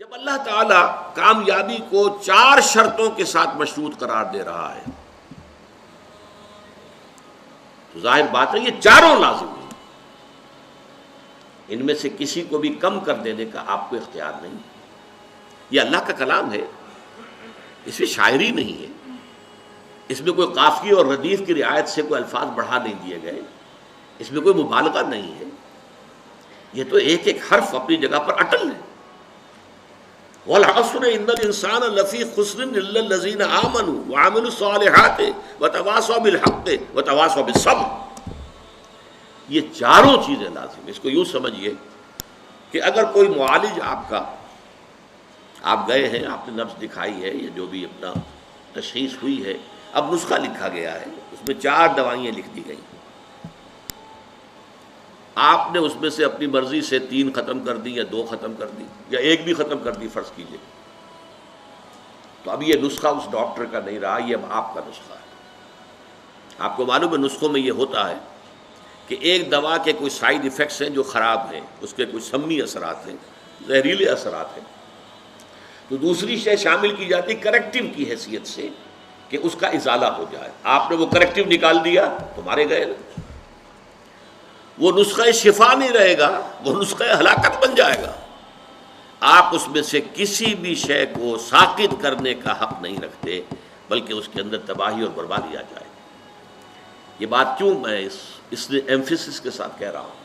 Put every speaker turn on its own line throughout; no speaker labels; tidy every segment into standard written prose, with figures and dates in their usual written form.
جب اللہ تعالیٰ کامیابی کو 4 شرطوں کے ساتھ مشروط قرار دے رہا ہے تو ظاہر بات ہے یہ چاروں لازم ہیں، ان میں سے کسی کو بھی کم کر دینے کا آپ کو اختیار نہیں۔ یہ اللہ کا کلام ہے، اس میں شاعری نہیں ہے، اس میں کوئی قافیے اور ردیف کی رعایت سے کوئی الفاظ بڑھا نہیں دیے گئے، اس میں کوئی مبالغہ نہیں ہے، یہ تو ایک ایک حرف اپنی جگہ پر اٹل ہے۔ وَالْعَصْرِ إِنَّ الْإِنسَانَ لَفِي خُسْرٍ إِلَّا الَّذِينَ آمَنُوا وَعَمِلُوا الصَّالِحَاتِ وَتَوَاصَوْا بِالْحَقِّ وَتَوَاصَوْا بِالصَّبْرِ، یہ چاروں چیزیں لازم ہیں۔ اس کو یوں سمجھیے کہ اگر کوئی معالج آپ گئے ہیں، آپ نے نبض دکھائی ہے یا جو بھی اپنا تشخیص ہوئی ہے، اب نسخہ لکھا گیا ہے، اس میں 4 دوائیں لکھ دی گئی، آپ نے اس میں سے اپنی مرضی سے 3 ختم کر دی یا 2 ختم کر دی یا 1 بھی ختم کر دی فرض کیجئے، تو اب یہ نسخہ اس ڈاکٹر کا نہیں رہا، یہ اب آپ کا نسخہ ہے۔ آپ کو معلوم ہے نسخوں میں یہ ہوتا ہے کہ ایک دوا کے کوئی سائیڈ ایفیکٹس ہیں جو خراب ہیں، اس کے کچھ سمی اثرات ہیں، زہریلے اثرات ہیں، تو دوسری شے شامل کی جاتی کریکٹیو کی حیثیت سے کہ اس کا ازالہ ہو جائے۔ آپ نے وہ کریکٹیو نکال دیا تو مارے گئے نا، وہ نسخہ شفا نہیں رہے گا، وہ نسخہ ہلاکت بن جائے گا۔ آپ اس میں سے کسی بھی شے کو ساقط کرنے کا حق نہیں رکھتے، بلکہ اس کے اندر تباہی اور بربادی آ جائے گی۔ یہ بات کیوں میں اس ایمفیسس کے ساتھ کہہ رہا ہوں؟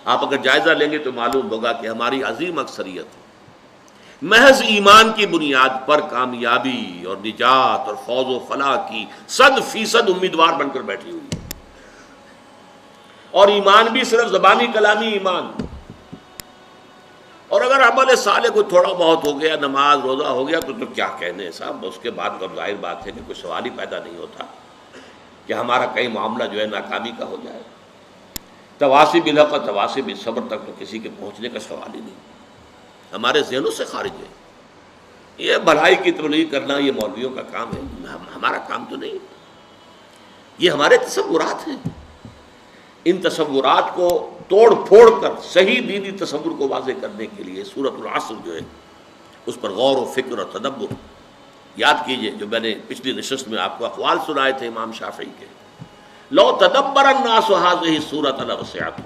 آپ اگر جائزہ لیں گے تو معلوم ہوگا کہ ہماری عظیم اکثریت محض ایمان کی بنیاد پر کامیابی اور نجات اور فوز و فلاح کی 100% امیدوار بن کر بیٹھی ہوئی ہے، اور ایمان بھی صرف زبانی کلامی ایمان، اور اگر عمل صالح کو تھوڑا بہت ہو گیا، نماز روزہ ہو گیا تو کیا کہنے صاحب، اس کے بعد اب ظاہر بات ہے کہ کوئی سوال ہی پیدا نہیں ہوتا کہ ہمارا کئی معاملہ جو ہے ناکامی کا ہو جائے۔ تواصی بالحق اور تواصی بالصبر تک تو کسی کے پہنچنے کا سوال ہی نہیں، ہمارے ذہنوں سے خارج ہے۔ یہ بھلائی کی تبلیغ کرنا یہ مولویوں کا کام ہے، ہمارا کام تو نہیں، یہ ہمارے تصورات ہیں۔ ان تصورات کو توڑ پھوڑ کر صحیح دینی تصور کو واضح کرنے کے لیے سورۃ العصر جو ہے اس پر غور و فکر اور تدبر۔ یاد کیجئے جو میں نے پچھلی نشست میں آپ کو اقوال سنائے تھے امام شافعی کے، لو تدبر الناس هذه السورۃ لوسعت،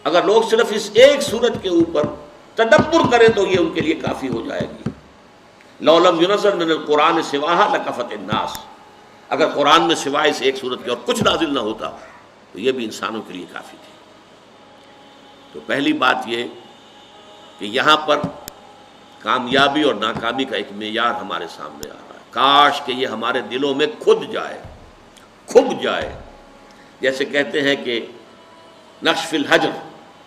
اگر لوگ صرف اس ایک سورت کے اوپر تدبر کریں تو یہ ان کے لیے کافی ہو جائے گی۔ لو لم ينزل من القرآن سواها لکفت الناس، اگر قرآن میں سوائے اس ایک سورت کے اور کچھ نازل نہ ہوتا تو یہ بھی انسانوں کے لیے کافی تھی۔ تو پہلی بات یہ کہ یہاں پر کامیابی اور ناکامی کا ایک معیار ہمارے سامنے آ رہا ہے، کاش کہ یہ ہمارے دلوں میں کھب جائے، جیسے کہتے ہیں کہ نقش فی الحجر،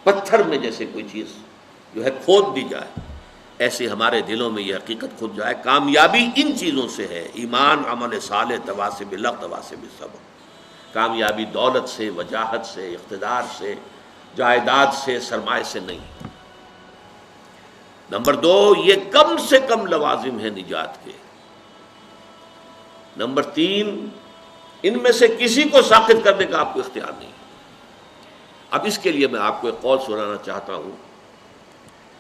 پتھر میں جیسے کوئی چیز جو ہے کھود دی جائے، ایسے ہمارے دلوں میں یہ حقیقت کھد جائے۔ کامیابی ان چیزوں سے ہے، ایمان، عمل صالح، تواصی بالحق، تواصی بالصبر۔ کامیابی دولت سے، وجاہت سے، اقتدار سے، جائیداد سے، سرمایہ سے نہیں۔ نمبر 2، یہ کم سے کم لوازم ہے نجات کے۔ نمبر 3، ان میں سے کسی کو ساقط کرنے کا آپ کو اختیار نہیں۔ اب اس کے لیے میں آپ کو ایک قول سنانا چاہتا ہوں،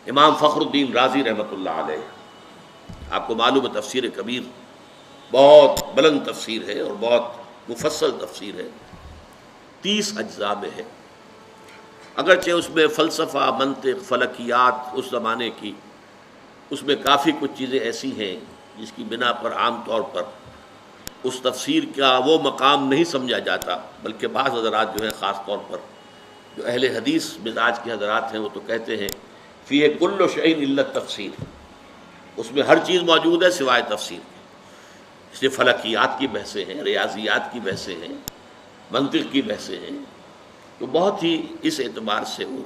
امام فخر الدین رازی رحمۃ اللہ علیہ، آپ کو معلوم ہے تفسیر کبیر بہت بلند تفسیر ہے اور بہت مفصل تفسیر ہے، 30 اجزاء میں ہے، اگرچہ اس میں فلسفہ، منطق، فلکیات اس زمانے کی، اس میں کافی کچھ چیزیں ایسی ہیں جس کی بنا پر عام طور پر اس تفسیر کا وہ مقام نہیں سمجھا جاتا، بلکہ بعض حضرات جو ہیں، خاص طور پر جو اہل حدیث مزاج کے حضرات ہیں، وہ تو کہتے ہیں فیہ کل شیء الا التفسیر، اس میں ہر چیز موجود ہے سوائے تفسیر کے۔ اس لیے فلکیات کی بحثیں ہیں، ریاضیات کی بحثیں ہیں، منطق کی بحثیں ہیں، تو بہت ہی اس اعتبار سے وہ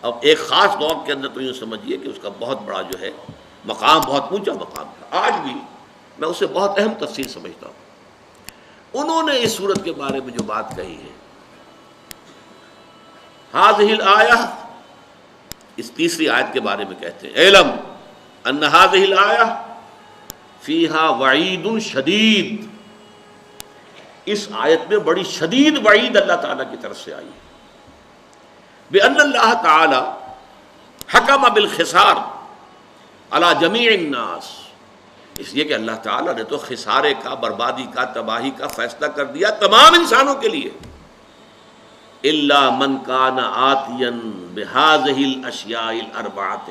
اب ایک خاص دور کے اندر تو یوں سمجھیے کہ اس کا بہت بڑا جو ہے مقام، بہت اونچا مقام تھا۔ آج بھی میں اسے بہت اہم تفسیر سمجھتا ہوں۔ انہوں نے اس صورت کے بارے میں جو بات کہی ہے، هذه الآیہ، اس تیسری آیت کے بارے میں کہتے ہیں، علم ان هذه الآیہ فیہا وعید شدید، اس آیت میں بڑی شدید وعید اللہ تعالیٰ کی طرف سے آئی ہے۔ بأن اللہ تعالی حکم بالخسار علی جمیع الناس، اس لیے کہ اللہ تعالیٰ نے تو خسارے کا، بربادی کا، تباہی کا فیصلہ کر دیا تمام انسانوں کے لیے. الا من کان آتیا بہذہ الاشیاء الاربعۃ،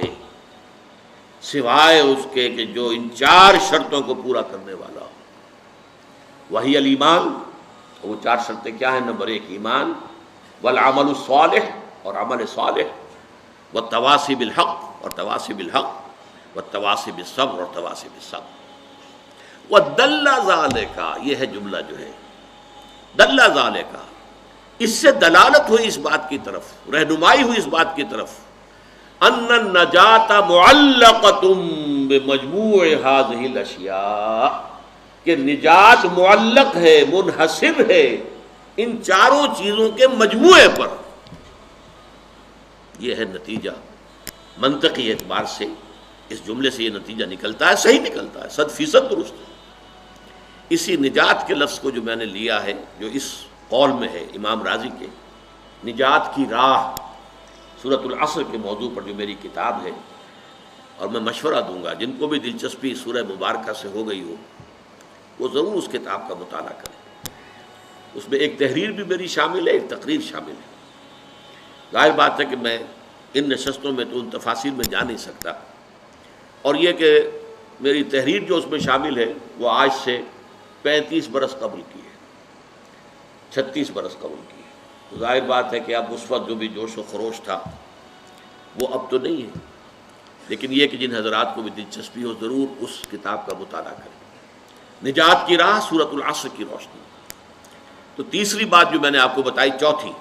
سوائے اس کے کہ جو ان 4 شرطوں کو پورا کرنے والا ہو. وہی الایمان، وہ 4 شرطیں کیا ہیں؟ نمبر 1 ایمان، والعمل الصالح، اور عمل صالح، والتواصی بالحق، اور تواصی بالحق، والتواصی بالصبر، اور تواصی بالصبر. وَدَلَّ ذَلِكَ، یہ ہے جملہ جو ہے دَلَّ ذَلِكَ، اس سے دلالت ہوئی اس بات کی طرف، رہنمائی ہوئی اس بات کی طرف، ان النجاۃ معلقۃ بمجموع هذه الاشیاء، کہ نجات معلق ہے، منحصر ہے ان 4 چیزوں کے مجموعے پر. یہ ہے نتیجہ. منطقی اعتبار سے اس جملے سے یہ نتیجہ نکلتا ہے، صحیح نکلتا ہے، 100% درست ہے. اسی نجات کے لفظ کو جو میں نے لیا ہے، جو اس قول میں ہے امام راضی کے، نجات کی راہ، سورۃ العصر کے موضوع پر جو میری کتاب ہے، اور میں مشورہ دوں گا جن کو بھی دلچسپی سورہ مبارکہ سے ہو گئی ہو وہ ضرور اس کتاب کا مطالعہ کریں. اس میں ایک تحریر بھی میری شامل ہے، ایک تقریر شامل ہے. ظاہر بات ہے کہ میں ان نشستوں میں تو ان تفاصیل میں جا نہیں سکتا، اور یہ کہ میری تحریر جو اس میں شامل ہے وہ آج سے 35 برس قبل کی ہے، 36 برس قبل کی ہے. تو ظاہر بات ہے کہ اب اس وقت جو بھی جوش و خروش تھا وہ اب تو نہیں ہے، لیکن یہ کہ جن حضرات کو بھی دلچسپی ہو ضرور اس کتاب کا مطالعہ کریں. نجات کی راہ، سورۃ العصر کی روشنی. تو تیسری بات جو میں نے آپ کو بتائی، چوتھی،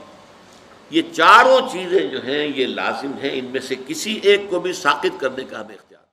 یہ 4 چیزیں جو ہیں یہ لازم ہیں، ان میں سے کسی ایک کو بھی ساقط کرنے کا ہمیں اختیار